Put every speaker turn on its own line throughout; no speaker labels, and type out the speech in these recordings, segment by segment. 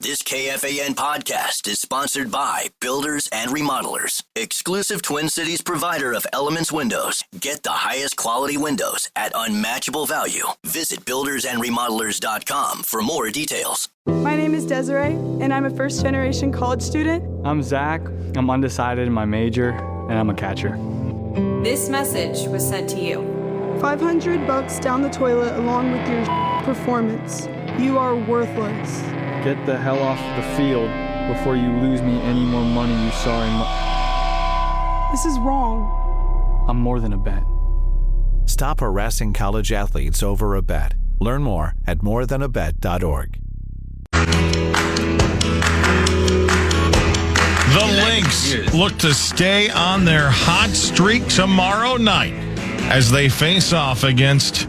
This KFAN podcast is sponsored by Builders and Remodelers, exclusive Twin Cities provider of Elements Windows. Get the highest quality windows at unmatchable value. Visit buildersandremodelers.com for more details.
My name is Desiree, and I'm a first-generation college student.
I'm Zach. I'm undecided in my major, and I'm a catcher.
This message was sent to you.
$500 down the toilet along with your performance. You are worthless.
Get the hell off the field before you lose me any more money, you sorry
This is wrong.
I'm more than a bet.
Stop harassing college athletes over a bet. Learn more at morethanabet.org.
The Lynx look to stay on their hot streak tomorrow night as they face off against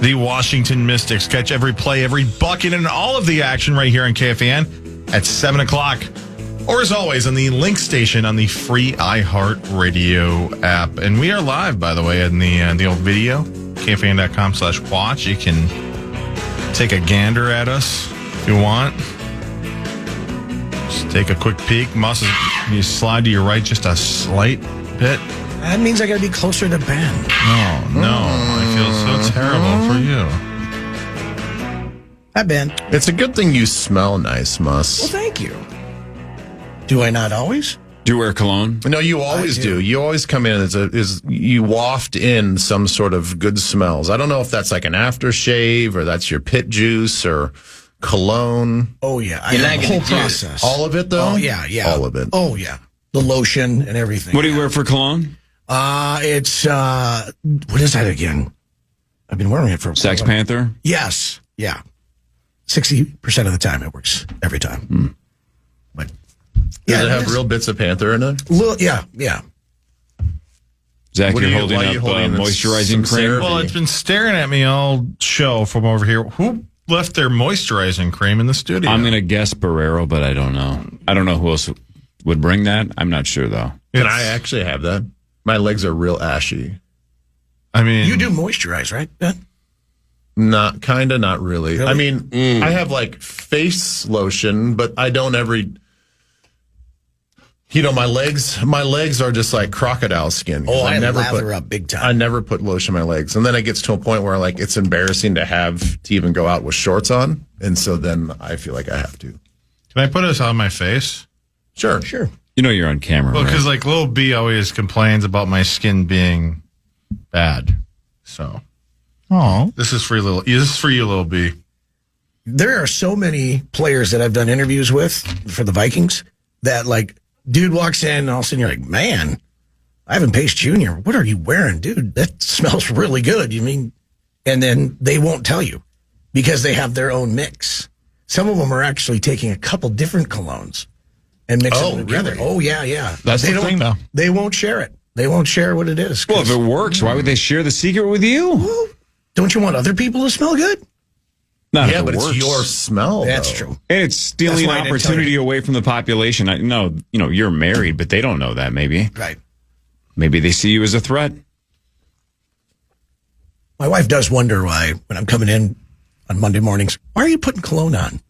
the Washington Mystics. Catch every play, every bucket, and all of the action right here on KFAN at 7 o'clock. Or as always, on the Lynx station on the free iHeartRadio app. And we are live, by the way, in the old video, KFAN.com/watch. You can take a gander at us if you want. Just take a quick peek. You slide to your right just a slight bit.
That means I got to be closer to Ben.
No. I feel so terrible for you.
Hi, Ben.
It's a good thing you smell nice, Mus.
Well, thank you. Do I not always?
Do you wear cologne?
No, you always do. You always come in you waft in some sort of good smells. I don't know if that's like an aftershave or that's your pit juice or cologne.
Oh, yeah. I like the whole process.
All of it, though?
Oh, yeah.
All of it.
Oh, yeah. The lotion and everything.
What do you wear for cologne?
It's, what is that again? I've been wearing it for a
Sex
while.
Panther?
Yes. Yeah. 60% of the time it works. Every time. But
Does it have real bits of Panther in it?
Yeah.
Zach,
What are
you're
you- why are you
holding up
holding
moisturizing
some
cream?
CeraVe?
Well, it's been staring at me all show from over here. Who left their moisturizing cream in the studio?
I'm going to guess Barrero, but I don't know. I don't know who else would bring that. I'm not sure, though.
Can I actually have that? My legs are real ashy.
I mean,
You do moisturize, right, Ben?
Not really. I mean, I have like face lotion, but I don't my legs are just like crocodile skin.
Oh, I never lather up big time.
I never put lotion on my legs. And then it gets to a point where like it's embarrassing to even go out with shorts on. And so then I feel like I have to.
Can I put this on my face?
Sure.
You know you're on camera,
Well,
right?
because like Lil B always complains about my skin being bad. So, this is for you, Lil B.
There are so many players that I've done interviews with for the Vikings that, like, dude walks in and all of a sudden you're like, man, Ivan Pace Jr., what are you wearing? Dude, that smells really good. You mean? And then they won't tell you because they have their own mix. Some of them are actually taking a couple different colognes and mixing them together.
Really?
Oh, yeah.
That's the thing, though.
They won't share it. They won't share what it is.
Well, if it works, why would they share the secret with you?
Well, don't you want other people to smell good?
Not
Yeah,
if
but
it works.
it's your smell.
That's
though.
true.
And it's stealing
That's why I didn't tell
opportunity
you.
away from the population. You're married, but they don't know that, maybe.
Right.
Maybe they see you as a threat.
My wife does wonder why, when I'm coming in on Monday mornings, why are you putting cologne on?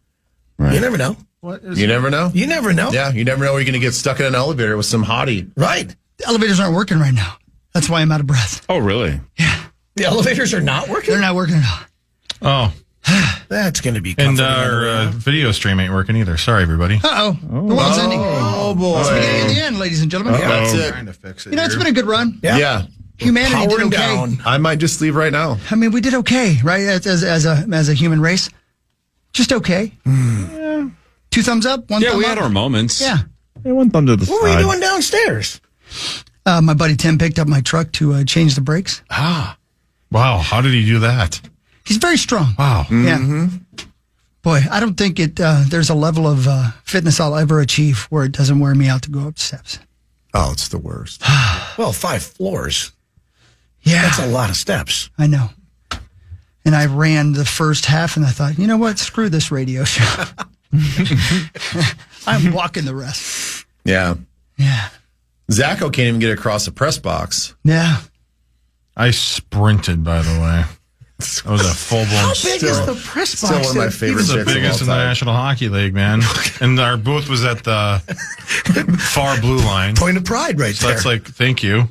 Right.
You never know.
You never know?
You never know.
Yeah, you never know where you're going to get stuck in an elevator with some hottie.
Right.
The elevators aren't working right now. That's why I'm out of breath.
Oh, really?
Yeah,
The elevators are not working?
they're not working at all.
Oh,
That's going to be
and
comforting.
our video stream ain't working either. Sorry, everybody.
Uh-oh. The world's ending.
Oh, boy.
It's beginning of the end, ladies and gentlemen.
That's it.
Trying to fix it.
You know, it's been a good run.
Yeah.
Humanity did
Powering
okay.
down.
I might just leave right now.
I mean, we did okay, right? As a human race. Just okay. Yeah. 2 thumbs up, 1
Yeah,
thumb
we
up.
had our moments.
Yeah.
One thumb to the
What were you doing downstairs?
My buddy Tim picked up my truck to change the brakes.
Wow, how did he do that?
He's very strong.
Wow.
Yeah. Boy, I don't think there's a level of fitness I'll ever achieve where it doesn't wear me out to go up steps.
Oh, it's the worst.
Well, 5 floors.
Yeah.
That's a lot of steps.
I know. And I ran the first half and I thought, you know what? Screw this radio show. I'm walking the rest.
Yeah.
Yeah.
Zacho can't even get across the press box.
Yeah.
I sprinted, by the way. That was a full-blown.
How big is the press box?
Still one of my favorite
It's the
bits of
biggest in
all
the
time.
National Hockey League, man. And our booth was at the far blue line.
Point of pride right
So
there.
that's like, thank you.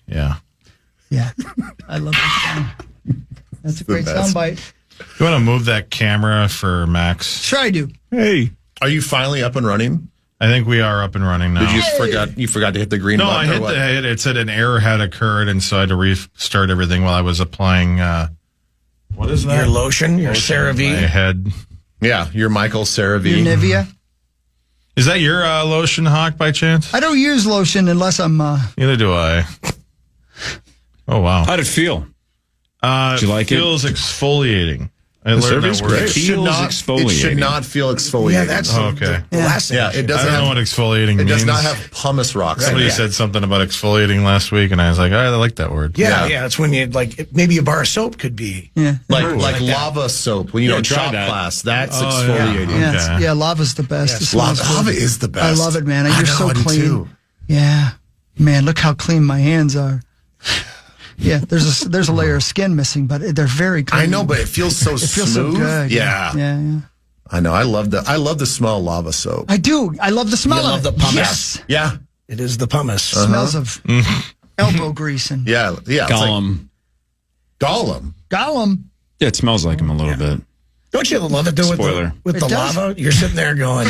Yeah.
Yeah, I love that sound. That's a great
best.
soundbite.
You want to move that camera for Max?
Sure, I do.
Hey.
Are you finally up and running?
I think we are up and running now.
Did you forgot to hit the green
No,
button?
I hit
or what?
the hit. It said an error had occurred, and so I had to restart everything while I was applying. What is that?
Your lotion, your
Lotion
CeraVe.
on my head.
Yeah, your Michael CeraVe.
Your Nivea.
Is that your lotion, Hawk, by chance?
I don't use lotion unless I'm.
Neither do I. Oh wow!
How'd it feel? Did you like it?
Feels exfoliating. I learned
CeraVe's
that word.
great. It should
Feels
not.
exfoliating.
It should not feel exfoliating.
Yeah, that's
Oh, okay.
the last thing.
Yeah, it
I
doesn't
don't
have.
know what exfoliating
It
means.
does not have pumice rocks.
Somebody
in it.
said something about exfoliating last week, and I was like, I like that word.
Yeah, that's when you like maybe a bar of soap could be.
Yeah.
Like lava soap when you
Yeah,
know
try
shop
that.
class. That's
Oh,
exfoliating.
yeah.
Yeah,
Okay.
yeah, lava's the best. It smells good.
Lava is the best.
I love it, man.
I
You're
know,
so
I do
clean.
too.
Yeah, man. Look how clean my hands are. Yeah, there's a layer of skin missing, but they're very clean.
I know, but it feels so
it feels
smooth.
so good.
Yeah.
Yeah.
I know. I love the smell of lava soap.
I do. I love the smell
You
of
love
it.
the pumice.
Yes,
Yeah.
It is the pumice.
smells of elbow grease and
Yeah. Yeah. It's
Gollum.
like Gollum.
Gollum.
Yeah, it smells like him a little bit.
Don't you love it though
Spoiler.
with
It
the
does.
lava? You're sitting there going,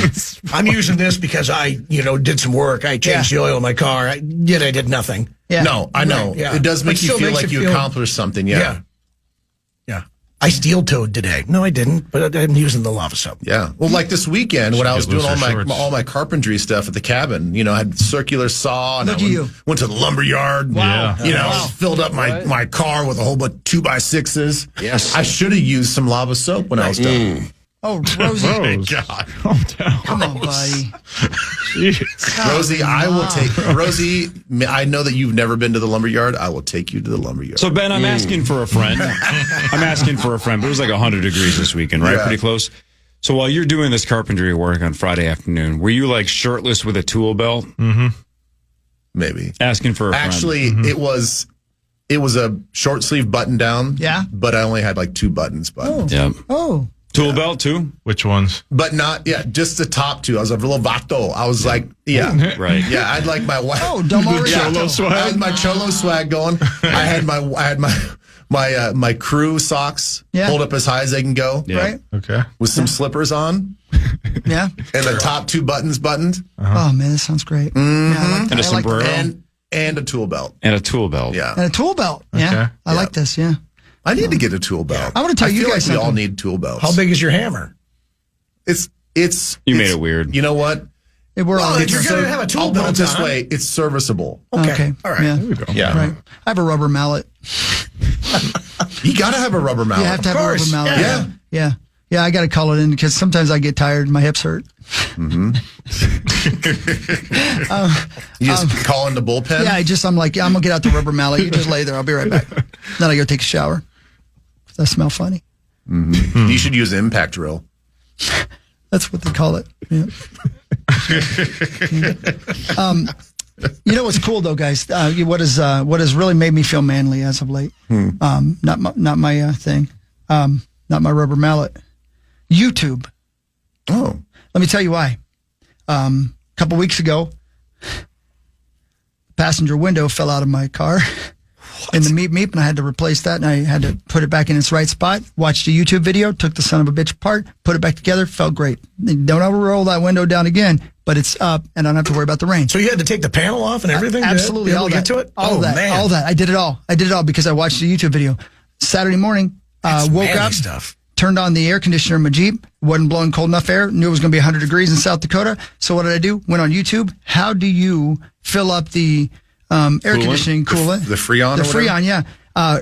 I'm using this because I, did some work. I changed the oil in my car. I did nothing.
Yeah.
No, I know.
Right, yeah.
It does
But
make you
still
feel
makes
like
you
you
feel-
accomplished something. Yeah.
Yeah. I steel-toed today. No, I didn't, but I'm using the lava soap.
Yeah. Well, like this weekend when I was
get
doing
looser shorts.
all my carpentry stuff at the cabin, I had circular saw and
Look
I
at you.
went to the lumber yard.
Wow.
Yeah. Filled up my car with a whole bunch of 2x6s.
Yes.
I should have used some lava soap when I was done.
Oh, Rosie.
God.
Come on, buddy.
Rosie, I will take Rosie. I know that you've never been to the lumber yard. I will take you to the lumber yard.
So, Ben, I'm asking for a friend. I'm asking for a friend, but it was like 100 degrees this weekend, right?
Yeah.
Pretty close. So while you're doing this carpentry work on Friday afternoon, were you like shirtless with a tool belt?
Maybe.
Asking for a friend.
Actually, it was a short sleeve button down.
Yeah.
But I only had like 2 buttons buttoned.
Yep.
Oh.
Tool belt too?
Which ones?
But not, just the top 2. I was a little vato. I was like,
Right.
Yeah, I'd like my wife.
Oh, Del Mar
Yeah,
Cholo
I had my cholo swag going. I had my crew socks pulled up as high as they can go.
Yeah.
Right?
Okay.
With some slippers on
Yeah.
and the top 2 buttons buttoned
Oh, man, that sounds great. Yeah, I like that.
And a
I like
sombrero.
that.
and a tool belt.
And a tool belt.
Yeah.
And a tool belt. Yeah.
Okay.
I like this. Yeah.
I need to get a tool belt.
I wanna tell you
feel
guys
like we all
something.
need tool belts.
How big is your hammer?
It's
You made it weird.
You know what?
We're all
if you're going to have a tool
I'll put
belt
it this
on.
way. It's serviceable.
Okay.
All right.
Yeah.
Yeah.
Right. I have a rubber mallet.
You got to have a rubber mallet.
You have to have a rubber
course.
mallet.
Yeah.
Yeah. Yeah, I got to call it in because sometimes I get tired and my hips hurt.
You just call in the bullpen?
Yeah, I'm like, I'm going to get out the rubber mallet. You just lay there. I'll be right back. Then I go take a shower. I smell funny.
You should use impact drill.
That's what they call it. Yeah. You know what's cool though, guys? What has really made me feel manly as of late? Not my thing. Not my rubber mallet. YouTube.
Oh.
Let me tell you why. A couple weeks ago, the passenger window fell out of my car in the meep, and I had to replace that, and I had to put it back in its right spot. Watched a YouTube video, took the son of a bitch apart, put it back together, felt great. Don't ever roll that window down again, but it's up, and I don't have to worry about the rain.
So you had to take the panel off and everything?
Absolutely,
to be able
all
to
that.
get to it?
All
oh,
that,
man.
all that. I did it all because I watched a YouTube video. Saturday morning, woke
manly
up,
stuff.
turned on the air conditioner in my Jeep, wasn't blowing cold enough air, knew it was going to be 100 degrees in South Dakota. So what did I do? Went on YouTube. How do you fill up the air conditioning coolant?
The Freon
The
or whatever?
Freon, yeah.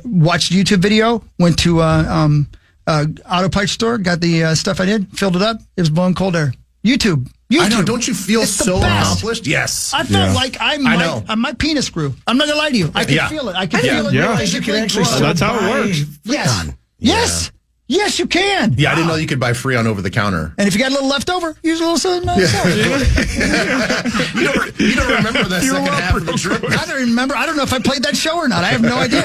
Watched a YouTube video, went to auto parts store, got the stuff I did, filled it up. It was blowing cold air. YouTube.
I know. Don't you feel
It's the
so
best.
accomplished? Yes.
I felt like
I know.
my penis grew. I'm not gonna lie to you. I could
Yeah.
feel it. I could feel it.
Yeah.
realize
You can actually
grow.
still
That's how it
buy
works.
Yes.
Freon.
Yes. Yes, you can.
Yeah, I didn't know you could buy Freon over the counter.
And if you got a little left over, use a little something.
You don't remember that second half of the trip?
I don't remember. I don't know if I played that show or not. I have no idea.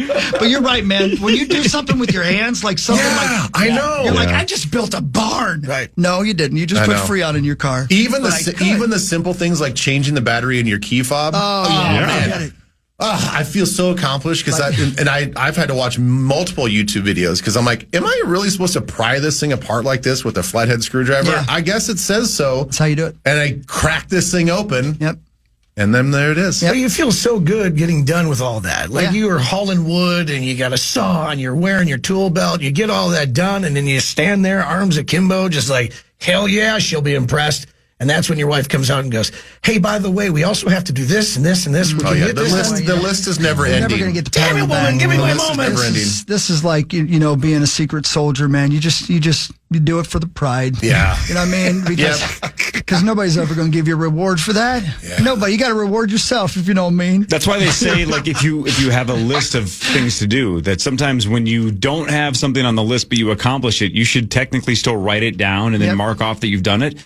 But you're right, man. When you do something with your hands, like something
I know.
You're like, I just built a barn.
Right.
No, you didn't. You just put Freon in your car.
Even the simple things like changing the battery in your key fob.
Man.
I feel so accomplished because I've had to watch multiple YouTube videos because I'm like, am I really supposed to pry this thing apart like this with a flathead screwdriver?
Yeah.
I guess it says so.
That's how you do it.
And I crack this thing open.
Yep.
And then there it is.
Yep. You feel so good getting done with all that. Like you are hauling wood and you got a saw and you're wearing your tool belt. You get all that done and then you stand there, arms akimbo, just like, hell yeah, she'll be impressed. And that's when your wife comes out and goes, hey, by the way, we also have to do this and this and this.
The list is never ending.
Never going to get the
Damn it, woman, give me my moment.
This is like, being a secret soldier, man. You do it for the pride.
Yeah.
You know what I mean? Because nobody's ever going to give you a reward for that. Yeah. Nobody. You got to reward yourself, if you know what I mean.
That's why they say, like, if you have a list of things to do, that sometimes when you don't have something on the list but you accomplish it, you should technically still write it down and then mark off that you've done it.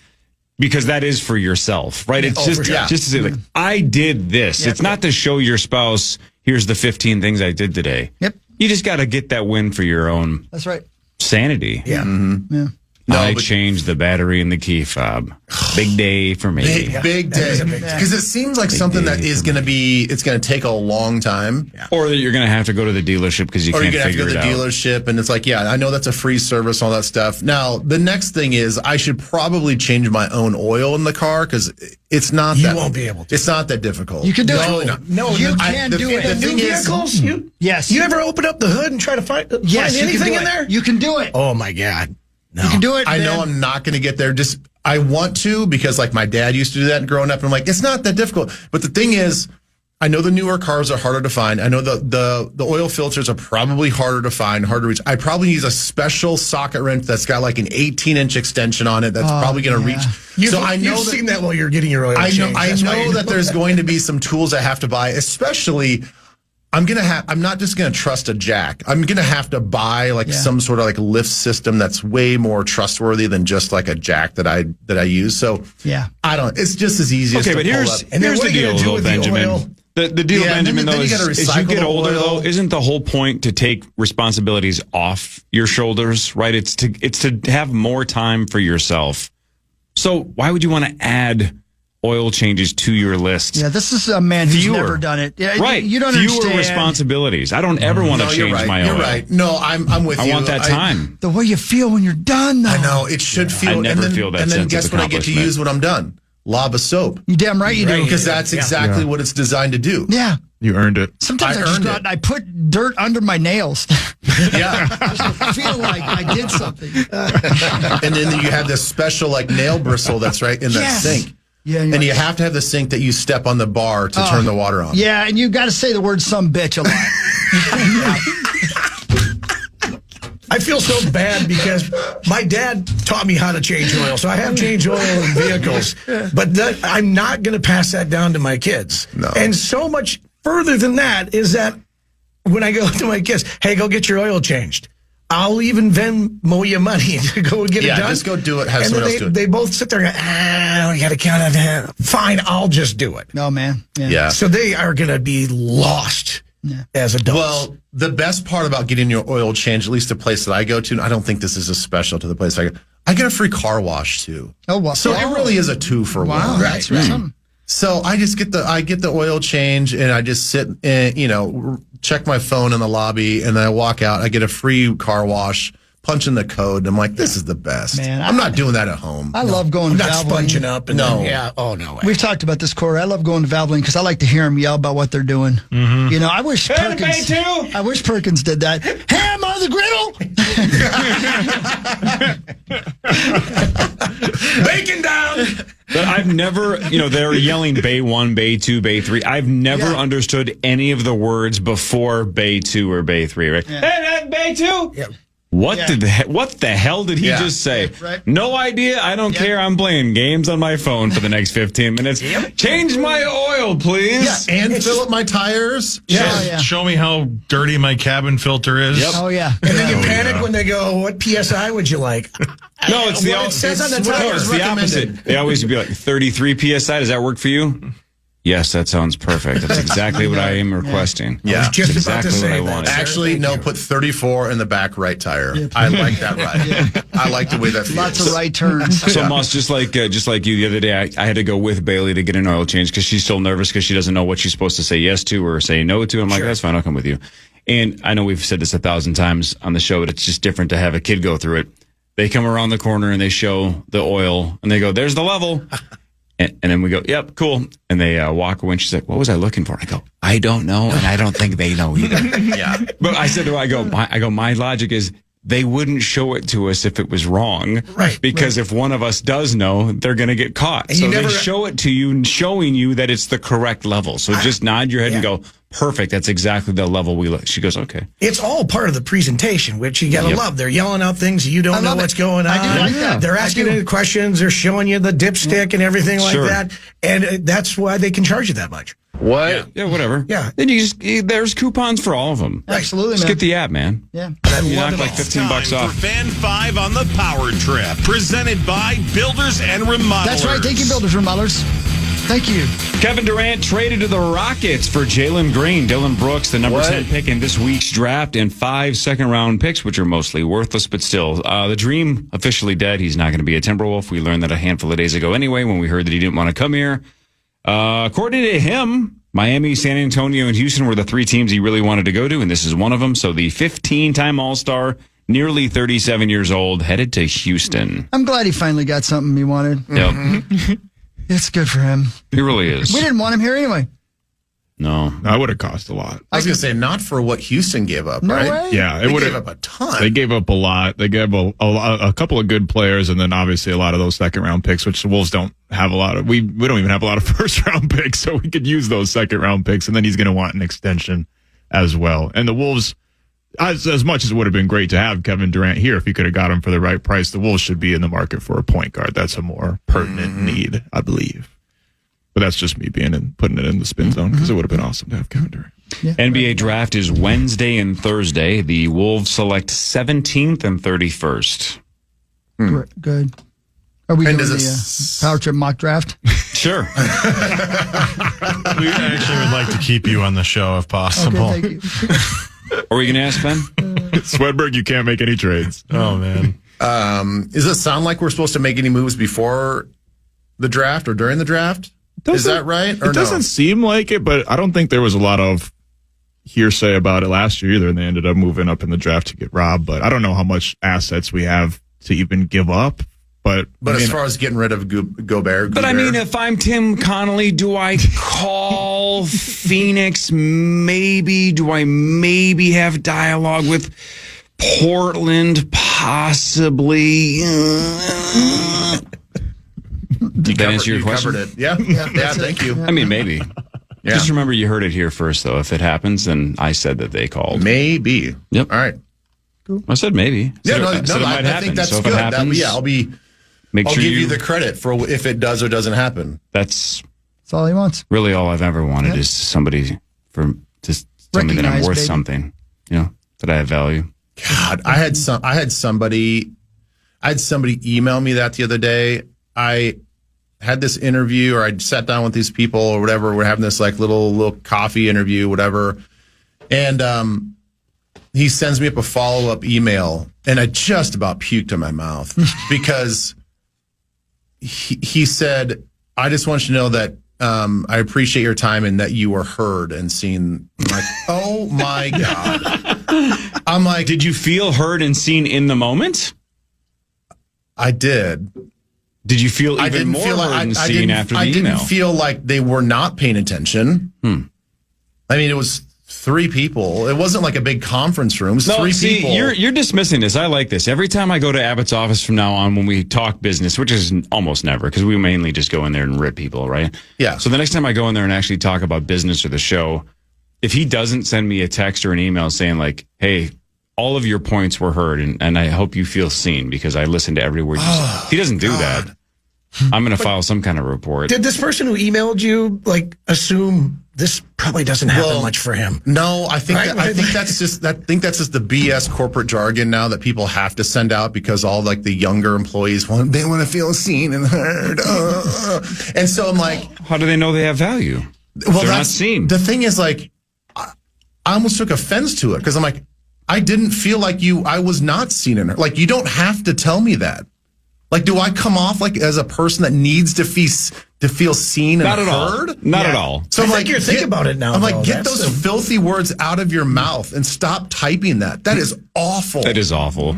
Because that is for yourself, right? It's just to say, like, I did this. Yep. It's not to show your spouse, here's the 15 things I did today.
Yep.
You just got to get that win for your own
That's right.
sanity.
Yeah.
Mm-hmm.
Yeah.
I changed the battery in the key fob. Big day for me.
Big day. Because it seems like something that is going to it's going to take a long time.
Yeah. Or that you're going to have to go to the dealership because you can't figure it out. Or you're going to have to go to the dealership.
And it's like, I know that's a free service, all that stuff. Now, the next thing is I should probably change my own oil in the car because it's not
You won't be able to.
It's not that difficult.
You can do it.
No,
you can do it.
The new vehicles?
Yes.
You ever open up the hood and try to find anything in there?
You can do it.
Oh, my God. No.
You can do it.
I know I'm not going to get there. I want to because like my dad used to do that growing up. And I'm like, it's not that difficult. But the thing is, I know the newer cars are harder to find. I know the oil filters are probably harder to find, harder to reach. I probably use a special socket wrench that's got like an 18-inch extension on it that's probably going to reach.
You've seen that while you're getting your oil changed.
I know that there's going to be some tools I have to buy, especially I'm not just going to trust a jack. I'm going to have to buy some sort of like lift system that's way more trustworthy than just like a jack that I use. So it's just as easy as to
but here's the deal though, Benjamin. The deal, Benjamin, though, is as you get older, though, isn't the whole point to take responsibilities off your shoulders, right? It's to have more time for yourself. So why would you want to add oil changes to your list?
Yeah, this is a man who's never done it. Yeah,
right.
You don't
Fewer
understand.
responsibilities. I don't ever want to change my oil.
You're right. No, I'm with you.
I want that time.
The way you feel when you're done, though.
I know. It should feel.
I never feel that sense of
And then guess what I get to use when I'm done? Lob of soap.
You damn right you do.
Because that's exactly what it's designed to do.
Yeah.
You earned it.
Sometimes I put dirt under my nails.
Yeah.
Just to feel like I did something.
And then you have this special like nail bristle that's right in that sink.
Yeah,
and you have to have the sink that you step on the bar to turn the water on.
Yeah, and you got to say the word "some bitch" a lot.
I feel so bad because my dad taught me how to change oil. So I have changed oil in vehicles, but I'm not going to pass that down to my kids.
No.
And so much further than that is that when I go to my kids, hey, go get your oil changed. I'll even Venmo you money to go get it done.
Yeah, just go do it. Have someone else do it.
They both sit there and go, we got to count on that. Fine, I'll just do it.
No, man.
Yeah.
So they are going to be lost as adults.
Well, the best part about getting your oil changed, at least the place that I go to, and I don't think this is a special to the place I go, I get a free car wash too.
Oh, wow.
So it really is a 2-for-1.
Wow, that's right.
So
I just get the oil change and I just sit and, check my phone in the lobby and then I walk out. I get a free car wash, punch in the code. I'm like, this is the best.
Man,
I'm not doing that at home.
I love going to
not
Valvoline.
sponging up. And
No.
Oh, no way.
We've talked about this, Corey. I love going to Valvoline because I like to hear them yell about what they're doing. Mm-hmm. I wish Perkins did that. Ham on the
griddle. Bacon down.
But I've never, they're yelling Bay 1, Bay 2, Bay 3. I've never understood any of the words before Bay 2 or Bay 3, right?
Yeah.
Hey, Bay 2?
Yeah.
What the hell did he just say?
Right.
No idea. I don't care. I'm playing games on my phone for the next 15 minutes. Change my oil, please.
Yeah, and fill up my tires.
Show me how dirty my cabin filter is.
Yep.
Oh, yeah.
And then you panic when they go, what PSI would you like?
No, it's
it says on the tire is
the opposite. They always be like 33 PSI. Does that work for you? Yes, that sounds perfect. That's exactly what I am requesting.
Yeah.
I was just
That's
about to
exactly
say
what I
that.
wanted.
Actually, no, put 34 in the back right tire. I like that ride. I like the way that feels.
Lots of right turns.
So, Moss, just like you the other day, I had to go with Bailey to get an oil change because she's still nervous because she doesn't know what she's supposed to say yes to or say no to. I'm like, that's fine, I'll come with you. And I know we've said this 1,000 times on the show, but it's just different to have a kid go through it. They come around the corner and they show the oil and they go, "There's the level." And then we go, "Yep, cool." And they walk away and she's like, "What was I looking for?" I go, "I don't know. And I don't think they know either."
Yeah.
But I said to her, my logic is they wouldn't show it to us if it was wrong.
Right.
Because if one of us does know, they're going to get caught.
And
so
you never-
they show it to you, showing you that it's the correct level. So just nod your head and go, "Perfect. That's exactly the level we look." She goes, "Okay."
It's all part of the presentation, which you gotta love. They're yelling out things you don't know
love
what's
it.
going on.
I do like that.
They're asking you questions. They're showing you the dipstick and everything like
Sure.
that. And that's why they can charge you that much.
What?
Yeah, whatever.
Yeah.
Then there's coupons for all of them.
Absolutely,
Just
man.
get the app, man.
Yeah.
You knock like $15
Time
off.
for Fan 5 on the Power Trip, presented by Builders and Remodelers.
That's right. Thank you, Builders Remodelers. Thank you.
Kevin Durant traded to the Rockets for Jalen Green, Dylan Brooks, the number 10 pick in this week's draft, and 5 second-round picks, which are mostly worthless, but still. The dream officially dead. He's not going to be a Timberwolf. We learned that a handful of days ago anyway when we heard that he didn't want to come here. According to him, Miami, San Antonio, and Houston were the 3 teams he really wanted to go to, and this is one of them. So the 15-time All-Star, nearly 37 years old, headed to Houston.
I'm glad he finally got something he wanted.
Yep.
It's good for him.
He really is.
We didn't want him here anyway.
No.
That would have cost a lot.
I was going to say, not for what Houston gave up,
No
right?
way.
Yeah,
They
it would
gave
have.
up a ton.
They gave up a lot. They gave a couple of good players, and then obviously a lot of those second round picks, which the Wolves don't have a lot of. We don't even have a lot of first round picks, so we could use those second round picks, and then he's going to want an extension as well. And the Wolves, as much as it would have been great to have Kevin Durant here, if you could have got him for the right price, the Wolves should be in the market for a point guard. That's a more pertinent need, I believe. But that's just me putting it in the spin zone because it would have been awesome to have Kevin Durant.
Yeah.
NBA draft is Wednesday and Thursday. The Wolves select 17th and 31st.
Good. Are we
And
doing
does
the Power Trip mock draft?
Sure.
We actually would like to keep you on the show if possible.
Okay, thank you.
Are we going to ask Ben?
Swedberg, you can't make any trades.
Oh, man.
Does it sound like we're supposed to make any moves before the draft or during the draft? Is that right? Or
It doesn't seem like it, but I don't think there was a lot of hearsay about it last year either, and they ended up moving up in the draft to get Rob. But I don't know how much assets we have to even give up. But
as far as getting rid of Gobert.
But I mean, if I'm Tim Connolly, do I call Phoenix? Maybe. Do I maybe have dialogue with Portland? Possibly. Did that answer your question?
Covered it. Yeah. Thank you.
I mean, maybe.
Yeah.
Just remember you heard it here first, though. If it happens, then I said that they called.
Maybe.
Yep.
All right.
I said maybe.
Yeah, I think that's good. I'll give you the credit for if it does or doesn't happen.
That's
all he wants.
Really all I've ever wanted is somebody to tell me that I'm worth something, that I have value.
God, I had somebody email me that the other day. I had this interview, or I sat down with these people or whatever. We're having this like little coffee interview, whatever. And he sends me up a follow-up email, and I just about puked in my mouth because he said, "I just want you to know that I appreciate your time and that you were heard and seen." I'm like, oh my God. I'm like,
did you feel heard and seen in the moment?
I did.
Did you feel even more heard and seen after the email?
I didn't feel like they were not paying attention. I mean, it was 3 people. It wasn't like a big conference room. It was 3 people.
You're dismissing this. I like this. Every time I go to Abbott's office from now on when we talk business, which is almost never because we mainly just go in there and rip people, right?
Yeah.
So the next time I go in there and actually talk about business or the show, if he doesn't send me a text or an email saying like, "Hey, all of your points were heard and I hope you feel seen because I listened to every word you said." If he doesn't do that, I'm going to file some kind of report.
Did this person who emailed you assume this probably doesn't happen much for him?
No, I think that's just the BS corporate jargon now that people have to send out because all like the younger employees want to feel seen and heard. And so I'm like,
how do they know they have value?
Well,
they're not seen.
The thing is, like, I almost took offense to it because I'm like, I didn't feel like I was not seen and heard. Like, you don't have to tell me that. Like, do I come off like as a person that needs to feel seen and heard?
Not at all.
So
I think you're thinking about it now.
I'm like, get those filthy words out of your mouth and stop typing that. That is awful.
That is awful.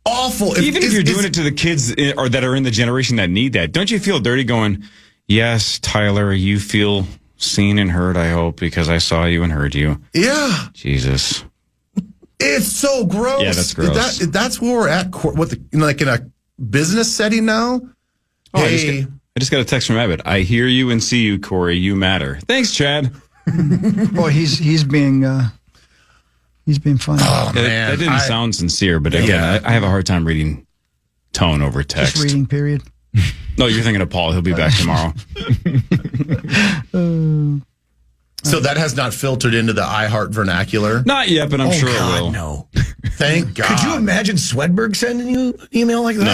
Awful.
Even if you're doing it to the kids or that are in the generation that need that, don't you feel dirty going, yes, Tyler, you feel seen and heard, I hope, because I saw you and heard you.
Yeah.
Jesus.
It's so gross.
Yeah, that's gross.
That's where we're at like in a business setting now.
Oh, hey. I just got a text from Abbott. I hear you and see you, Corey. You matter. Thanks, Chad.
Boy, he's being funny.
Oh, man.
That didn't sound sincere, but again, I have a hard time reading tone over text.
Just reading, period.
No, you're thinking of Paul. He'll be back tomorrow.
So that has not filtered into the iHeart vernacular?
Not yet, but I'm sure it will.
No.
Thank God.
Could you imagine Swedberg sending you an email like that?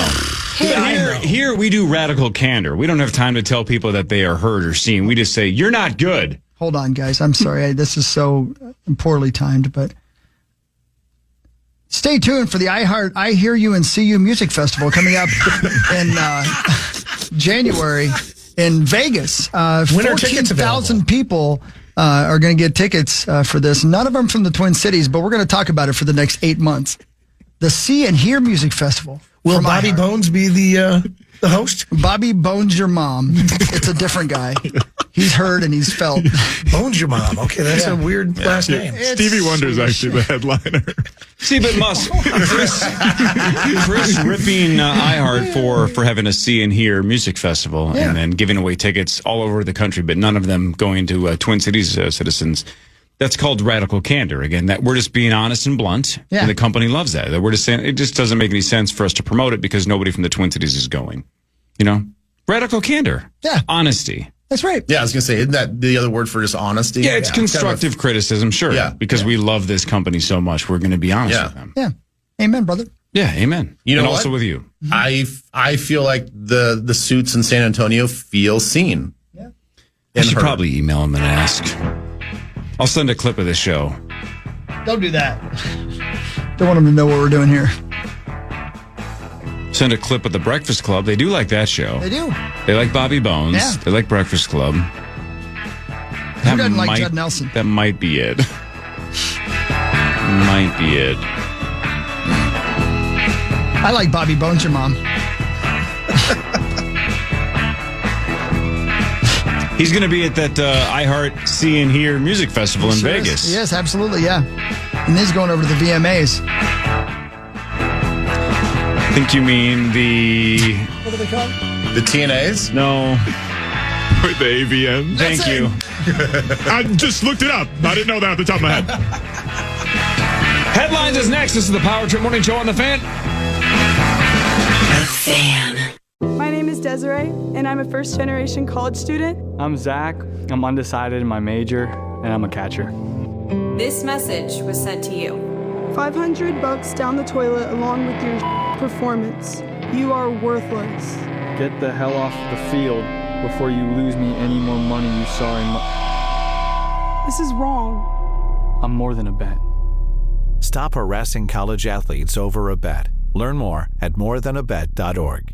No. Here we do radical candor. We don't have time to tell people that they are heard or seen. We just say, you're not good.
Hold on, guys. I'm sorry. This is so poorly timed, but stay tuned for the iHeart I Hear You and See You Music Festival coming up in January in Vegas. 14,000 people are going to get tickets for this. None of them from the Twin Cities, but we're going to talk about it for the next 8 months. The See and Hear Music Festival.
Will Bobby Bones be the host?
Bobby Bones Your Mom. It's a different guy. He's heard and he's felt.
Bones Your Mom. Okay, that's a weird last name.
Stevie Wonder's actually the headliner.
See, but Chris ripping iHeart for having a See and Hear music festival and then giving away tickets all over the country, but none of them going to Twin Cities citizens. That's called radical candor. Again, that we're just being honest and blunt, and the company loves that. That we're just saying it just doesn't make any sense for us to promote it because nobody from the Twin Cities is going. You know, radical candor.
Yeah,
honesty.
That's right.
Yeah, I was gonna say, isn't that the other word for just honesty?
Yeah, it's constructive criticism, sure. Yeah, because we love this company so much, we're going to be honest with them.
Yeah, amen, brother.
Yeah, amen.
You know,
and
what?
Also with you.
I feel like the suits in San Antonio feel seen.
Yeah,
I should probably email them and ask. I'll send a clip of the show.
Don't do that. Don't want them to know what we're doing here.
Send a clip of the Breakfast Club. They do like that show.
They do.
They like Bobby Bones.
Yeah.
They like Breakfast Club.
Who doesn't like Judd Nelson?
That might be it. Might be it.
I like Bobby Bones Your Mom.
He's going to be at that iHeart See and Hear Music Festival in Vegas.
Yes, absolutely, yeah. And he's going over to the VMAs.
I think you mean the...
What do they call it?
The TNAs?
No.
The AVN.
Thank you.
I just looked it up. I didn't know that off the top of my head.
Headlines is next. This is the Power Trip Morning Show on The Fan.
The Fan.
My name is Desiree, and I'm a first-generation college student.
I'm Zach. I'm undecided in my major, and I'm a catcher.
This message was sent to you.
$500 down the toilet along with your performance. You are worthless.
Get the hell off the field before you lose me any more money you saw in my...
This is wrong.
I'm more than a bet.
Stop harassing college athletes over a bet. Learn more at morethanabet.org.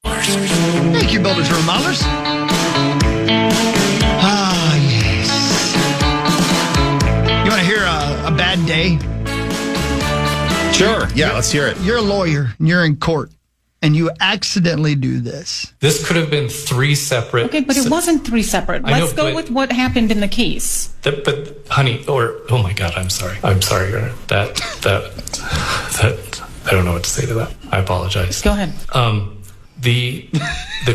Thank you, builders and remodelers. Ah, yes. You want to hear a bad day?
Sure. Yeah, let's hear it.
You're a lawyer, and you're in court, and you accidentally do this.
This could have been 3 separate...
Okay, but it wasn't 3 separate. Let's go with what happened in the case.
But, honey, oh my God, I'm sorry. I'm sorry, that, I don't know what to say to that. I apologize.
Go ahead.
The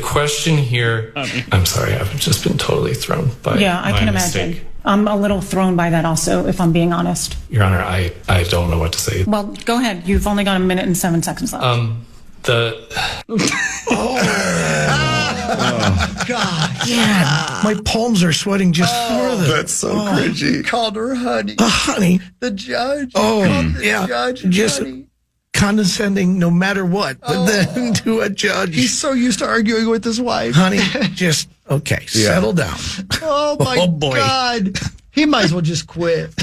question here... I'm sorry, I've just been totally thrown by
I can imagine.
mistake.
I'm a little thrown by that also, if I'm being honest.
Your Honor, I don't know what to say.
Well, go ahead. You've only got 1 minute and 7 seconds left.
God.
Yeah, my palms are sweating just for this.
That's so cringy.
Called her honey.
Honey.
The judge.
Oh,
Called the
yeah.
judge
Just
honey.
condescending no matter what. But then to a judge.
He's so used to arguing with his wife.
Honey, just, okay, settle down.
Oh, my
boy.
God. He might as well just quit.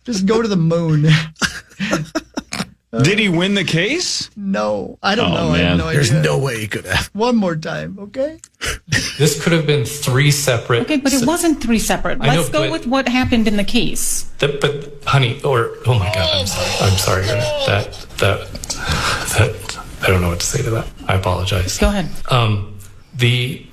Just go to the moon.
Did he win the case?
No, I don't know.
Man.
I have no idea.
There's no way he could have.
One more time, okay?
This could have been 3 separate.
Okay, but it wasn't 3 separate.
I know,
Let's go
but-
with what happened in the case.
But honey, oh my God, I'm sorry. That I don't know what to say to that. I apologize.
Go ahead.
The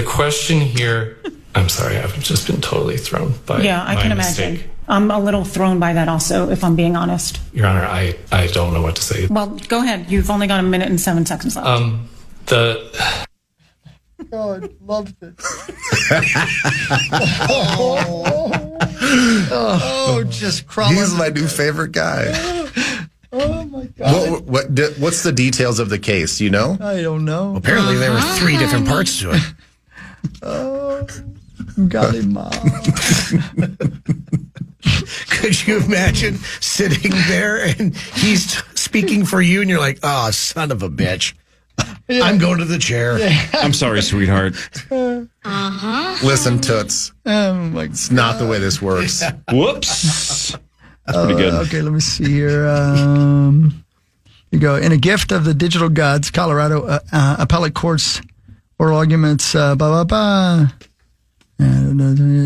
question here. I'm sorry. I've just been totally thrown by.
Yeah, I
my
can
mistake.
imagine. I'm a little thrown by that also, if I'm being honest.
Your Honor, I don't know what to say.
Well, go ahead. You've only got 1 minute and 7 seconds left.
God, loved it. Just crawling.
He's my new favorite guy.
Oh, my God.
What's the details of the case? You know?
I don't know.
Apparently, there were 3 different parts to it.
Oh, got him, Mom.
Could you imagine sitting there and he's speaking for you and you're like, oh, son of a bitch.
Yeah.
I'm going to the chair.
Yeah.
I'm sorry, sweetheart.
Listen, Toots.
Oh, my God.
It's not the way this works.
Whoops. That's pretty good.
Okay, let me see here. Here you go. In a gift of the digital gods, Colorado appellate court's oral arguments,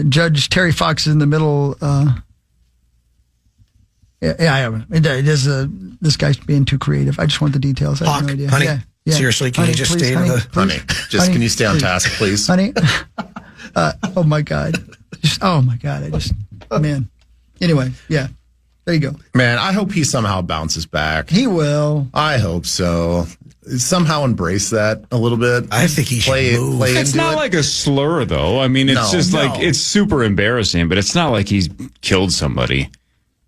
Judge Terry Fox is in the middle. This guy's being too creative. I just want the details. I have no idea.
Honey,
Yeah.
seriously, can
Honey,
you just
please,
stay
honey,
to the...
Honey, just can you stay on task, please?
Honey? Oh, my God. Oh, my God. Man. Anyway, yeah. There you go.
Man, I hope he somehow bounces back.
He will.
I hope so. Somehow embrace that a little bit.
I think he should move.
Play
It's
into
not
it.
like a slur, though. I mean, it's just like, it's super embarrassing, but it's not like he's killed somebody,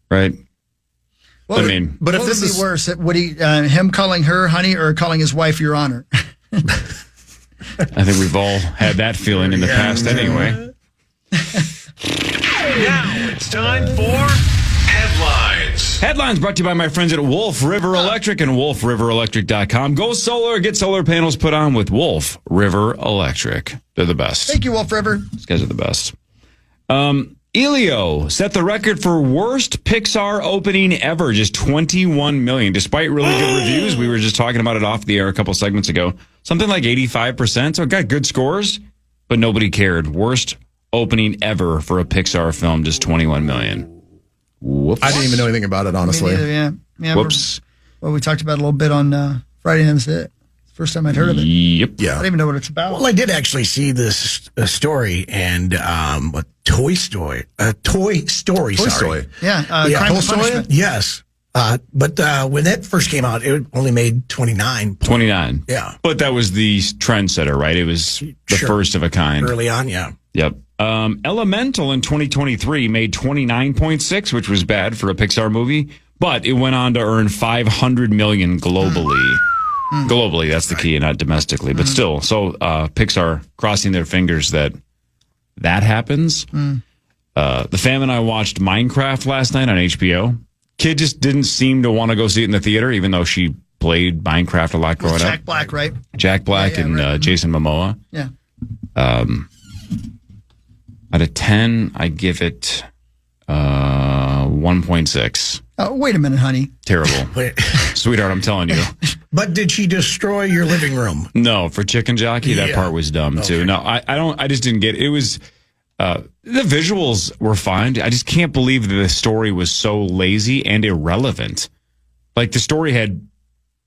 right?
Well,
I mean,
but if
what
this
would
is
be worse, would he him calling her honey or calling his wife Your Honor?
I think we've all had that feeling in the past anyway.
Now it's time for headlines.
Headlines brought to you by my friends at Wolf River Electric and wolfriverelectric.com. Go solar, get solar panels put on with Wolf River Electric. They're the best.
Thank you, Wolf River.
These guys are the best. Elio set the record for worst Pixar opening ever, just $21 million. Despite really good reviews, we were just talking about it off the air a couple segments ago. Something like 85%. So it got good scores, but nobody cared. Worst opening ever for a Pixar film, just $21 million. Whoops.
I didn't even know anything about it, honestly.
Me neither, yeah.
Whoops.
Well, we talked about it a little bit on Friday, and that's it. First time I'd heard of it.
Yep.
Yeah.
I don't even know what it's about.
Well, I did actually see this story and Toy Story. Toy Story.
Yeah.
Yeah.
Crime and Punishment.
Yes. But when that first came out, it only made 29.
29.
Yeah.
But that was the trendsetter, right? It was the first of a kind.
Early on, yeah.
Yep. Elemental in 2023 made 29.6, which was bad for a Pixar movie, but it went on to earn $500 million globally. Globally, that's the key, not domestically, but still. So Pixar crossing their fingers that happens. The fam and I watched Minecraft last night on HBO. Kid just didn't seem to want to go see it in the theater, even though she played Minecraft a lot growing up.
Jack Black, right?
Jack Black and Jason Momoa.
Yeah.
Out of 10, I give it 1.6.
Oh, wait a minute, honey.
Terrible. Sweetheart, I'm telling you.
But did she destroy your living room?
No, for Chicken Jockey, that part was dumb too. No, I just didn't get it. It was, the visuals were fine. I just can't believe that the story was so lazy and irrelevant. Like the story had,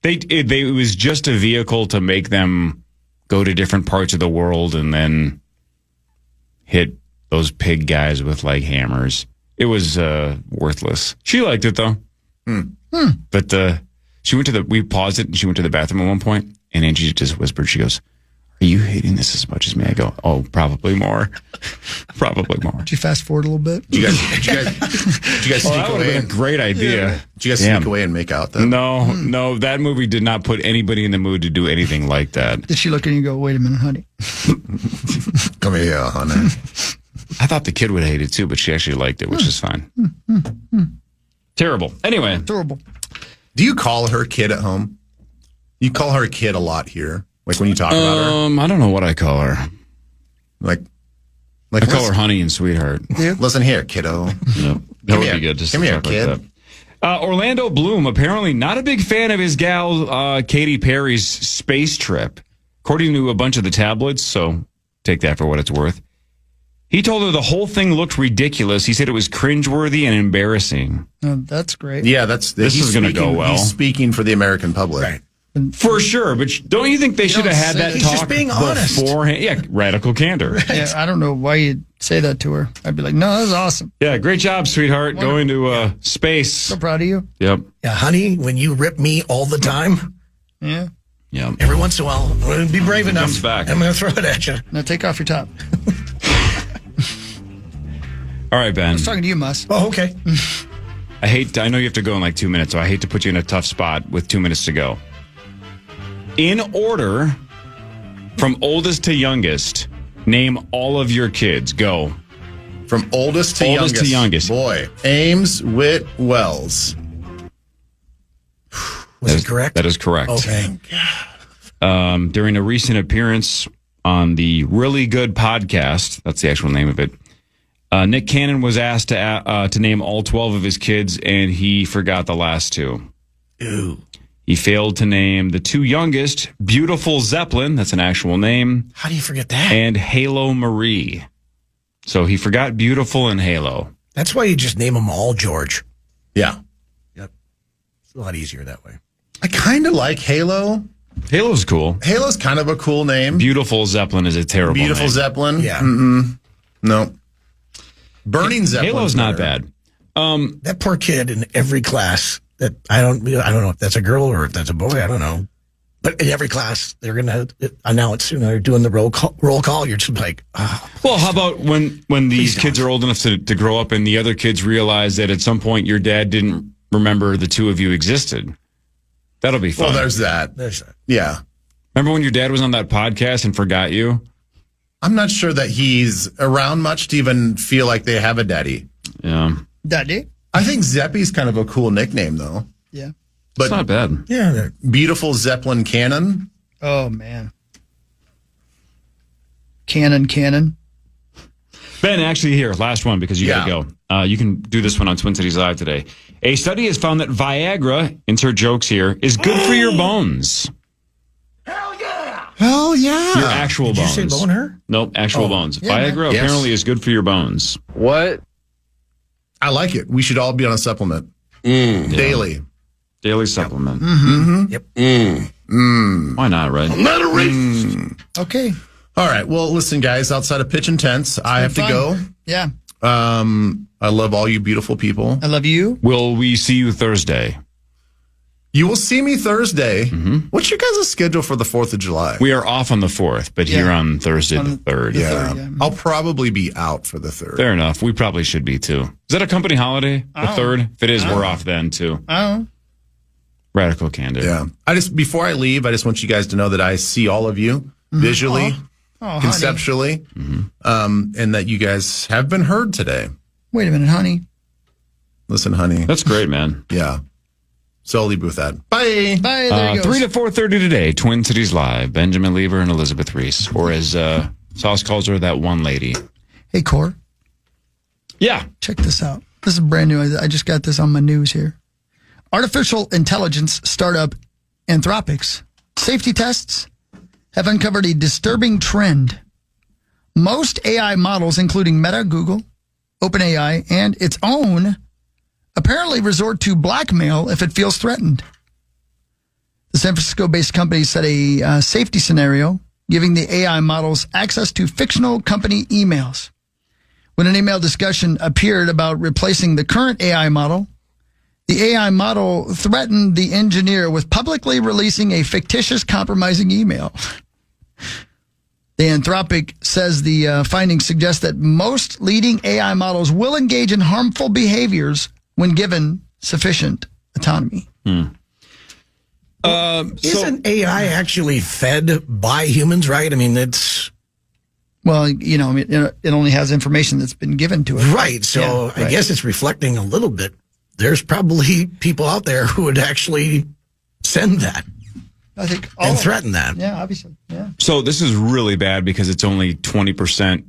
it was just a vehicle to make them go to different parts of the world and then hit those pig guys with like hammers. It was worthless. She liked it though. But she went to we paused it and she went to the bathroom at one point and Angie just whispered, she goes, Are you hating this as much as me? I go, oh, probably more. Probably more.
Did you fast forward a little bit?
Did you guys sneak
that would have
away?
been a great idea.
Did you guys sneak away and make out, though?
No, that movie did not put anybody in the mood to do anything like that.
Did she look at you and go, wait a minute, honey?
Come here, honey.
I thought the kid would hate it too, but she actually liked it, which is fine. Terrible. Anyway.
Terrible.
Do you call her kid at home? You call her a kid a lot here. Like when you talk about her?
I don't know what I call her.
Like
I call her honey and sweetheart.
Listen here, kiddo.
Yep. That would be good. Just
come
to
here,
talk
kid.
like that. Orlando Bloom, apparently not a big fan of his gal Katy Perry's space trip, according to a bunch of the tabloids, so take that for what it's worth. He told her the whole thing looked ridiculous. He said it was cringeworthy and embarrassing.
Oh, that's great.
Yeah,
this is going to go well.
He's speaking for the American public.
Right.
For sure, but don't you think they should have had that
He's
talk
just being honest.
beforehand? Yeah, radical candor.
Yeah, I don't know why you'd say that to her. I'd be like, no, that was awesome.
Yeah, great job, sweetheart, going to space.
So proud of you.
Yep.
Yeah, honey, when you rip me all the time,
Yeah.
Yeah.
every once in a while, I'm going to be brave enough.
Comes back.
I'm going to throw it at you.
Now take off your top.
All right, Ben.
I was talking to you, Mus.
Oh, okay.
I know you have to go in like 2 minutes, so I hate to put you in a tough spot with 2 minutes to go. In order, from oldest to youngest, name all of your kids. Go.
From oldest to youngest. Boy, Ames, Witt, Wells.
Was it correct?
That is correct.
Okay.
During a recent appearance on the Really Good podcast, that's the actual name of it, Nick Cannon was asked to name all 12 of his kids, and he forgot the last two.
Ooh.
He failed to name the two youngest, Beautiful Zeppelin, that's an actual name.
How do you forget that?
And Halo Marie. So he forgot Beautiful and Halo.
That's why you just name them all George.
Yeah.
Yep. It's a lot easier that way.
I kind of like Halo.
Halo's cool.
Halo's kind of a cool name.
Beautiful Zeppelin is a terrible
Beautiful
name.
Zeppelin?
Yeah.
No. Burning Zeppelin.
Halo's not bad.
That poor kid in every class that I don't know if that's a girl or if that's a boy. I don't know. But in every class, they're going to announce, they're doing the roll call. You're just like, oh.
Well, how about when these kids are old enough to grow up and the other kids realize that at some point your dad didn't remember the two of you existed? That'll be fun.
Well, there's that. Yeah.
Remember when your dad was on that podcast and forgot you?
I'm not sure that he's around much to even feel like they have a daddy.
Yeah.
Daddy?
I think Zeppy's kind of a cool nickname, though.
Yeah.
But
it's not bad.
Yeah.
Beautiful Zeppelin Cannon.
Oh, man. Cannon.
Ben, actually here, last one because you got to go. You can do this one on Twin Cities Live today. A study has found that Viagra, insert jokes here, is good for your bones.
Hell yeah.
Your actual bones.
Did you say bone her?
Nope, actual bones.
Yeah,
Viagra apparently is good for your bones.
What? I like it. We should all be on a supplement. Daily.
Daily supplement.
Yep.
Why not, right?
I'm not a racist.
Okay.
All right. Well, listen, guys, outside of pitch and tents, I have to go.
Yeah.
I love all you beautiful people.
I love you.
Will we see you Thursday?
You will see me Thursday. What's your guys' schedule for the 4th of July?
We are off on the 4th, but here on Thursday the 3rd.
Yeah. I'll probably be out for the 3rd.
Fair enough. We probably should be, too. Is that a company holiday? The 3rd? If it is, we're off then, too.
Oh.
Radical candid.
Yeah. Before I leave, I just want you guys to know that I see all of you visually, conceptually, and that you guys have been heard today.
Wait a minute, honey.
Listen, honey.
That's great, man.
Yeah. So I'll leave with that. Bye.
Bye. There you go.
3 to 4:30 today, Twin Cities Live. Benjamin Lieber and Elizabeth Reese. Or as Sauce calls her, that one lady.
Hey, Core.
Yeah.
Check this out. This is brand new. I just got this on my news here. Artificial intelligence startup Anthropic's safety tests have uncovered a disturbing trend. Most AI models, including Meta, Google, OpenAI, and its own, apparently resort to blackmail if it feels threatened. The San Francisco-based company set a safety scenario giving the AI models access to fictional company emails. When an email discussion appeared about replacing the current AI model, the AI model threatened the engineer with publicly releasing a fictitious compromising email. The Anthropic says the findings suggest that most leading AI models will engage in harmful behaviors when given sufficient autonomy.
Isn't AI actually fed by humans, right? I mean, it's...
Well, it only has information that's been given to it.
Right. So I guess it's reflecting a little bit. There's probably people out there who would actually send that.
I think.
And threaten that.
Yeah, obviously. Yeah.
So this is really bad because it's only 20%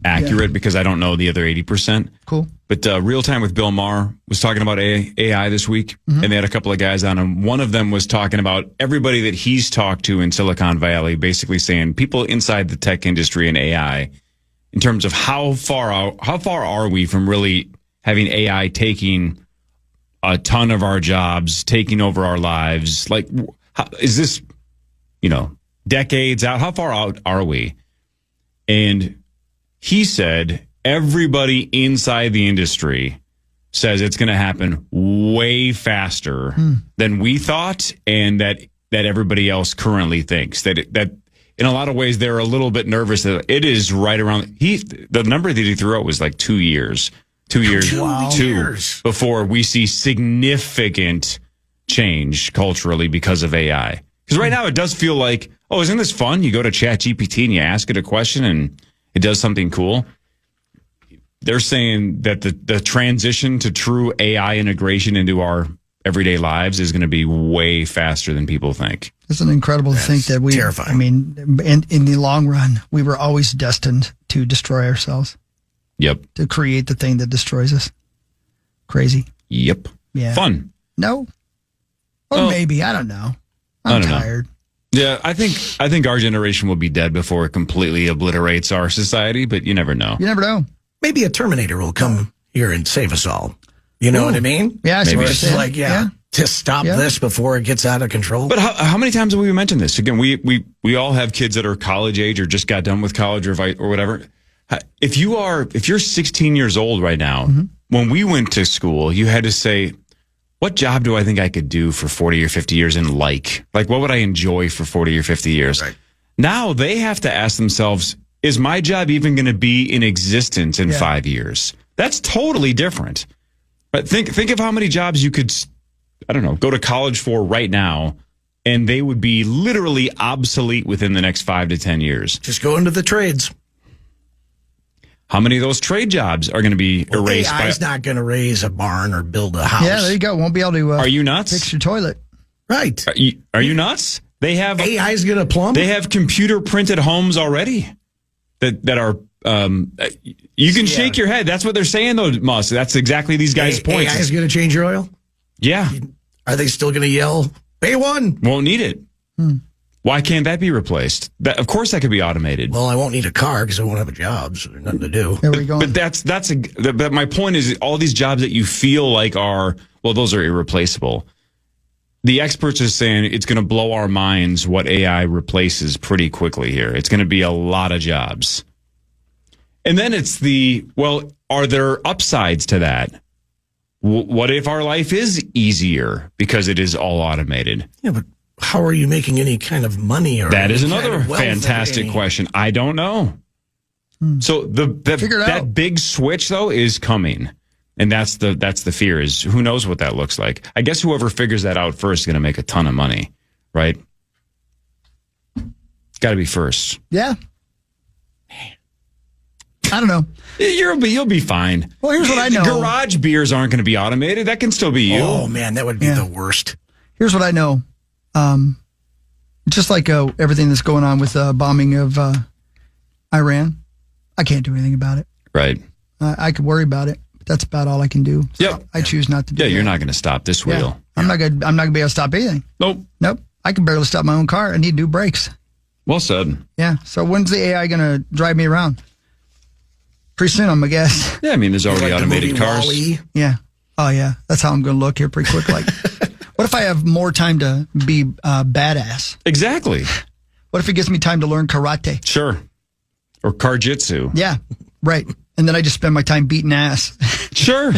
accurate because I don't know the other 80%.
Cool.
But Real Time with Bill Maher was talking about AI this week, and they had a couple of guys on him. One of them was talking about everybody that he's talked to in Silicon Valley, basically saying people inside the tech industry and AI, in terms of how far are we from really having AI taking a ton of our jobs, taking over our lives? Like, is this, decades out? How far out are we? And he said everybody inside the industry says it's going to happen way faster than we thought, and that everybody else currently thinks that in a lot of ways they're a little bit nervous that it is right around. The number that he threw out was like 2 years. 2 years,
Wow.
2
years
before we see significant change culturally because of AI. Because right now it does feel like, oh, isn't this fun? You go to ChatGPT and you ask it a question and it does something cool. They're saying that the transition to true AI integration into our everyday lives is going to be way faster than people think.
It's incredible to think that we,
terrifying.
I mean, in the long run, we were always destined to destroy ourselves.
Yep.
To create the thing that destroys us. Crazy.
Yep.
Yeah.
Fun.
No. Or maybe. I don't know. I'm tired.
Yeah, I think our generation will be dead before it completely obliterates our society, but you never know.
You never know.
Maybe a Terminator will come here and save us all. You know what I mean?
Yeah, I see what you're
It's
saying.
like, to stop this before it gets out of control.
But how many times have we mentioned this? Again, we all have kids that are college age or just got done with college or whatever. If you're 16 years old right now, when we went to school, you had to say, what job do I think I could do for 40 or 50 years and like what would I enjoy for 40 or 50 years? Right. Now they have to ask themselves, is my job even going to be in existence in 5 years? That's totally different. But think of how many jobs you could, I don't know, go to college for right now, and they would be literally obsolete within the next 5 to 10 years.
Just go into the trades.
How many of those trade jobs are going to be erased?
AI's not going to raise a barn or build a house.
Yeah, there you go. Won't be able to
are you nuts?
fix your toilet.
Right.
Are you nuts? They have
AI's going to plumb.
They have computer printed homes already that are you can shake your head. That's what they're saying though, Musk. That's exactly these guys' points.
AI's going to change your oil?
Yeah.
Are they still going to yell, pay one?
Won't need it. Why can't that be replaced? Of course that could be automated.
Well, I won't need a car because I won't have a job, so there's nothing to do.
There we go.
But but my point is all these jobs that you feel like are, well, those are irreplaceable. The experts are saying it's going to blow our minds what AI replaces pretty quickly here. It's going to be a lot of jobs. And then it's are there upsides to that? What if our life is easier because it is all automated?
Yeah, but how are you making any kind of money? Or
that is another fantastic question. I don't know. So that big switch though is coming, and that's the fear. Is who knows what that looks like? I guess whoever figures that out first is going to make a ton of money, right? Got to be first.
Yeah. I don't know.
You'll be fine.
Well, here's what I know.
Garage beers aren't going to be automated. That can still be you.
Oh man, that would be the worst.
Here's what I know. Just like everything that's going on with bombing of Iran, I can't do anything about it.
Right.
I could worry about it, but that's about all I can do. So I choose not to do.
Yeah, you're not going to stop this wheel.
I'm not going to be able to stop anything. Nope. I can barely stop my own car. I need new brakes.
Well said.
Yeah. So when's the AI going to drive me around? Pretty soon, I'm going to guess.
Yeah, I mean, there's already automated cars.
Wall-E.
Yeah. Oh, yeah. That's how I'm going to look here pretty quick. Like, what if I have more time to be badass?
Exactly.
What if it gives me time to learn karate?
Sure. Or karjitsu.
Yeah. Right. And then I just spend my time beating ass.
Sure.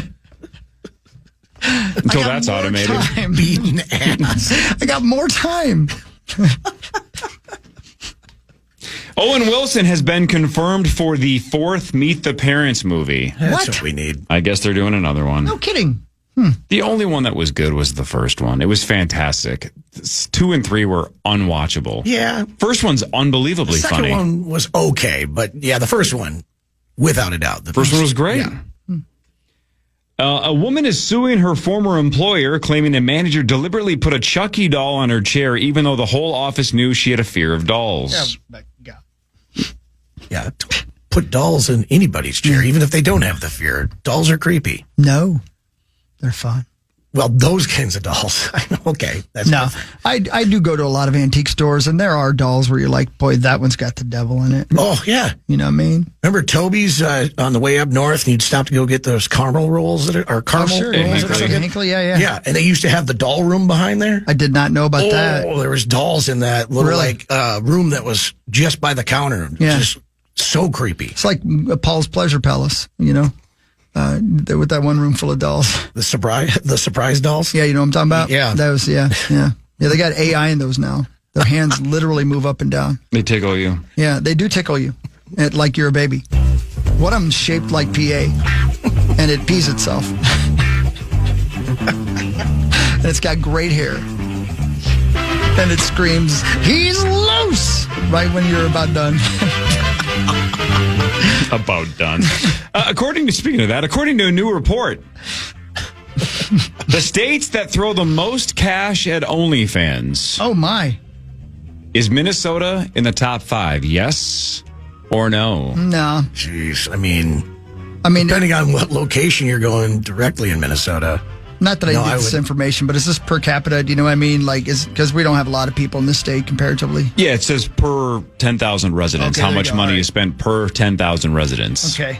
Until that's automated.
Beating ass.
I got more time.
Owen Wilson has been confirmed for the 4th Meet the Parents movie.
That's what we need.
I guess they're doing another one.
No kidding.
The only one that was good was the first one. It was fantastic. 2 and 3 were unwatchable.
Yeah.
First one's unbelievably
The second
funny.
one was okay, but yeah, the first one, without a doubt. The
First one was great.
Yeah.
A woman is suing her former employer, claiming a manager deliberately put a Chucky doll on her chair, even though the whole office knew she had a fear of dolls.
Yeah, put dolls in anybody's chair, even if they don't have the fear. Dolls are creepy.
No, they're fun.
Well, those kinds of dolls. Okay. That's
No, I do go to a lot of antique stores, and there are dolls where you're like, boy, that one's got the devil in it.
Oh, yeah.
You know what I mean?
Remember Toby's on the way up north, and you'd stop to go get those caramel rolls or caramel
Sure.
rolls.
Hinckley, yeah.
Yeah, and they used to have the doll room behind there.
I did not know about that.
Oh, there was dolls in that little room that was just by the counter.
Yeah.
Just so creepy.
It's like Paul's Pleasure Palace, you know? With that one room full of dolls.
The surprise dolls?
Yeah, you know what I'm talking about?
Yeah.
Those, yeah. Yeah, they got AI in those now. Their hands literally move up and down.
They tickle you.
Yeah, they do tickle you, like you're a baby. One of them's shaped like PA, and it pees itself. And it's got great hair. And it screams, "He's loose!" right when you're about done.
About done. Speaking of that, according to a new report, the states that throw the most cash at OnlyFans.
Oh, my.
Is Minnesota in the top 5? Yes or no?
No.
Jeez, I mean, depending on what location you're going directly in Minnesota.
Not that I need this information, but is this per capita? Do you know what I mean? Like, because we don't have a lot of people in this state comparatively.
Yeah, it says per 10,000 residents.
Okay,
how much money is spent per 10,000 residents?
Okay.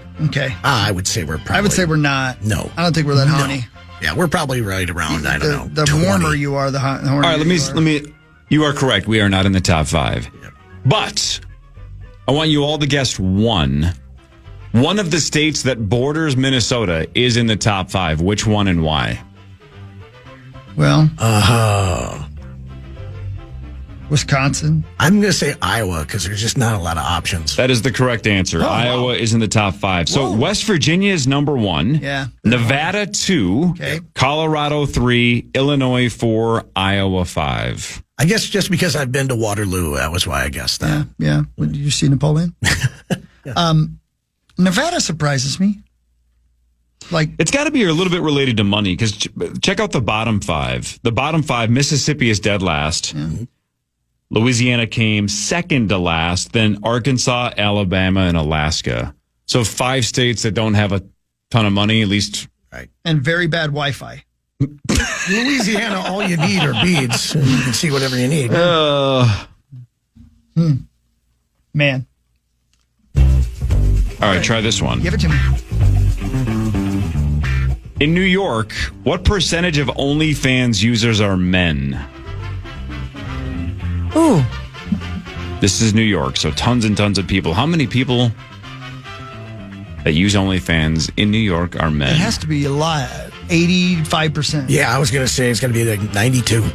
I would say we're probably.
I would say we're not.
No.
I don't think we're that horny.
Yeah, we're probably right around, I don't know.
The warmer you are, the hornier.
All right, let me. You are correct. We are not in the top 5. Yep. But I want you all to guess one. One of the states that borders Minnesota is in the top 5. Which one and why?
Well, Wisconsin.
I'm going to say Iowa because there's just not a lot of options.
That is the correct answer. Iowa is in the top 5. So West Virginia is number 1.
Yeah.
Nevada 2.
Okay.
Colorado 3. Illinois 4. Iowa 5.
I guess just because I've been to Waterloo, that was why I guessed that.
Yeah. Did you see Napoleon? Nevada surprises me. Like,
it's got to be a little bit related to money because check out the bottom 5. The bottom 5, Mississippi is dead last.
Yeah.
Louisiana came second to last, then Arkansas, Alabama, and Alaska. So 5 states that don't have a ton of money, at least.
Right.
And very bad Wi-Fi.
Louisiana, all you need are beads, and you can see whatever you need.
Man.
All right, try this one.
Give it to me.
In New York, what percentage of OnlyFans users are men?
Ooh.
This is New York, so tons and tons of people. How many people that use OnlyFans in New York are men?
It has to be a lot. 85%.
Yeah, I was going to say it's going to be like 92.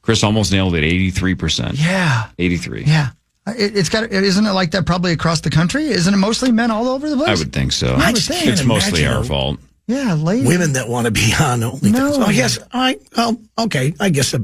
Chris almost nailed it. 83%.
Yeah.
83.
Yeah. Isn't it like that probably across the country? Isn't it mostly men all over the place?
I would think so.
It's
mostly our fault.
Yeah, ladies.
Women that want to be on OnlyFans.
No.
Oh, yes. Okay. I guess.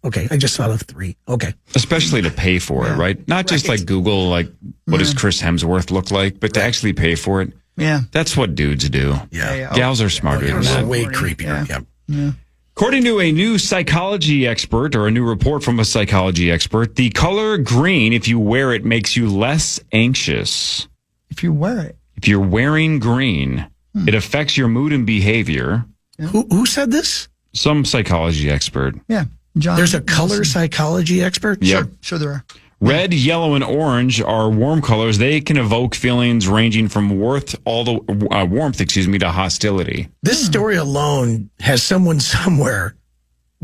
Okay. I just thought of 3. Okay.
Especially to pay for it, right? Not just like Google, like, what does Chris Hemsworth look like, but to actually pay for it.
Yeah.
That's what dudes do.
Yeah.
Gals are smarter than that.
Way creepier. Yeah.
According to a new psychology expert or a new report from a psychology expert, the color green, if you wear it, makes you less anxious.
If you wear it.
If you're wearing green, it affects your mood and behavior.
Yeah. Who said this?
Some psychology expert.
Yeah. John.
There's a color psychology expert?
Yep.
Sure there are.
Red, yellow, and orange are warm colors. They can evoke feelings ranging from warmth to hostility.
This story alone has someone somewhere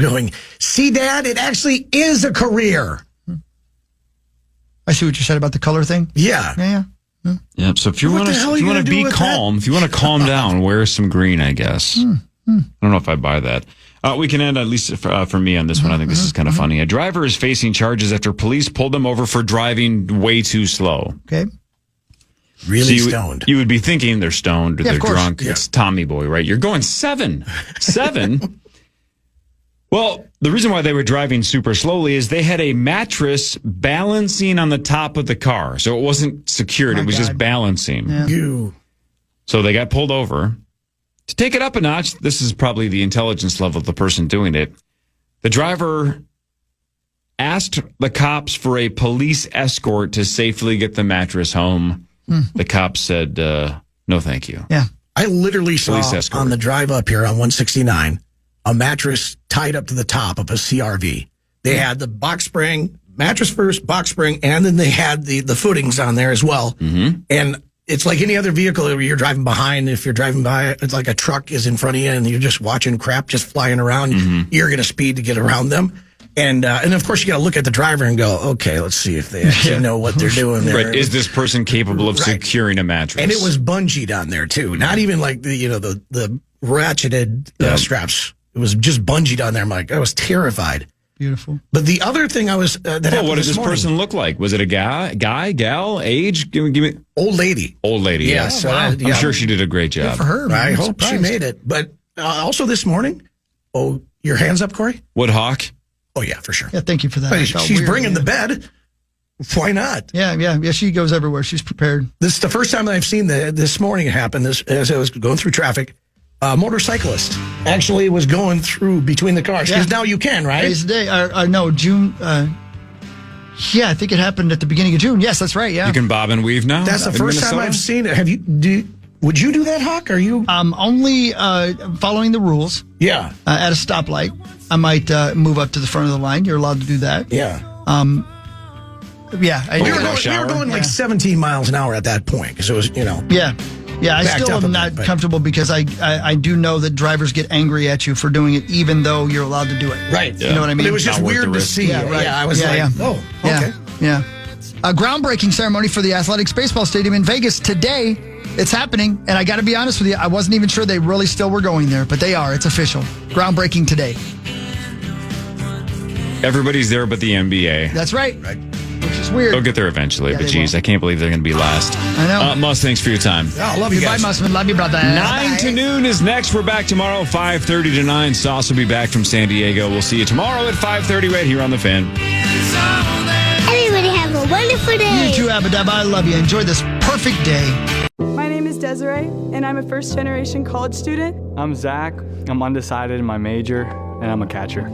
going, see, Dad, it actually is a career.
I see what you said about the color thing.
Yeah.
Yeah. So if you want to be calm, if you want to calm down, wear some green, I guess. I don't know if I buy that. We can end, at least for me, on this one. I think this is kind of funny. A driver is facing charges after police pulled him over for driving way too slow.
Okay.
Really stoned.
You would be thinking they're stoned or they're drunk.
Yeah.
It's Tommy Boy, right? You're going 7. 7? Well, the reason why they were driving super slowly is they had a mattress balancing on the top of the car. So it wasn't secured. It was just balancing.
Yeah.
So they got pulled over. To take it up a notch, this is probably the intelligence level of the person doing it. The driver asked the cops for a police escort to safely get the mattress home. The cops said, no, thank you.
Yeah.
I literally saw on the drive up here on 169 a mattress tied up to the top of a CRV. They had the box spring, mattress first, box spring, and then they had the footings on there as well.
Mm-hmm.
And it's like any other vehicle where you're driving behind. If you're driving by, it's like a truck is in front of you and you're just watching crap just flying around. You're going to speed to get around them. And of course, you got to look at the driver and go, okay, let's see if they actually know what they're doing there.
Right. Is this person capable of securing a mattress?
And it was bungeed on there too. Not even like the ratcheted straps. It was just bungeed on there. I'm like, I was terrified.
Beautiful.
But the other thing I was
what did this person look like? Was it a guy, gal, age? Give me
old lady.
Old lady.
Yeah.
So I'm sure she did a great job.
Good for her.
I hope she made it. But also this morning, your hands up, Corey.
Woodhawk.
Oh yeah, for sure.
Yeah, thank you for that.
But she's bringing the bed. Why not?
Yeah. She goes everywhere. She's prepared.
This is the first time that I've seen this morning happen. As I was going through traffic. A motorcyclist actually was going through between the cars. Because now you can, right?
Today's the day. No, June. Yeah, I think it happened at the beginning of June. Yes, that's right. Yeah.
You can bob and weave now?
That's the first time I've seen it. Have you? Would you do that, Hawk? Are you?
Only following the rules.
Yeah.
At a stoplight, I might move up to the front of the line. You're allowed to do that.
Yeah.
Yeah.
We were going like 17 miles an hour at that point because it was,
Yeah. Yeah, I still am not comfortable because I do know that drivers get angry at you for doing it, even though you're allowed to do it.
Right.
You know what I mean?
But it was just weird to see.
Yeah, right.
I was okay.
Yeah. A groundbreaking ceremony for the Athletics Baseball Stadium in Vegas today. It's happening, and I got to be honest with you, I wasn't even sure they really still were going there, but they are. It's official. Groundbreaking today.
Everybody's there but the NBA.
That's right. Which is weird.
They'll get there eventually, but geez, I can't believe they're going to be last.
I know.
Mus, thanks for your time.
Yeah, I love you guys.
Goodbye, Musman. Love you, brother.
9 to noon is next. We're back tomorrow, 5:30 to 9. Sauce will be back from San Diego. We'll see you tomorrow at 5:30 right here on The Fan.
Everybody have a wonderful day.
You too, Abadab. I love you. Enjoy this perfect day.
My name is Desiree, and I'm a first-generation college student.
I'm Zach. I'm undecided in my major, and I'm a catcher.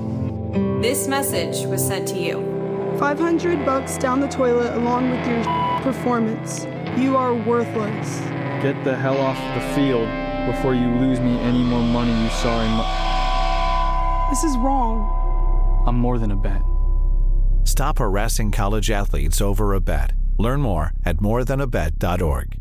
This message was sent to you.
$500 down the toilet along with your performance. You are worthless.
Get the hell off the field before you lose me any more money you saw in
This is wrong.
I'm more than a bet.
Stop harassing college athletes over a bet. Learn more at morethanabet.org.